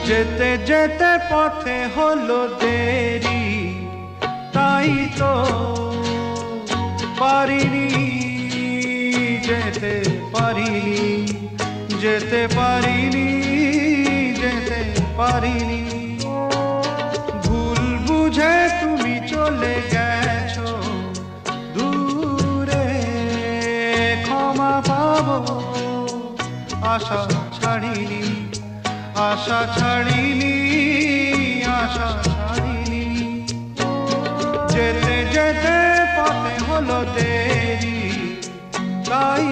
যেতে যেতে পথে হলো দেরি, তাই তো পারিনি, যেতে পারিনি, যেতে পারিনি, যেতে পারিনি। ভুল বুঝে তুমি চলে গেছো দূরে, ক্ষমা পাবো আশা ছাড়িনি, আশা ছাড়িনি, আশা ছাড়িনি। যেতে যেতে পথে হলো দেরি, তাই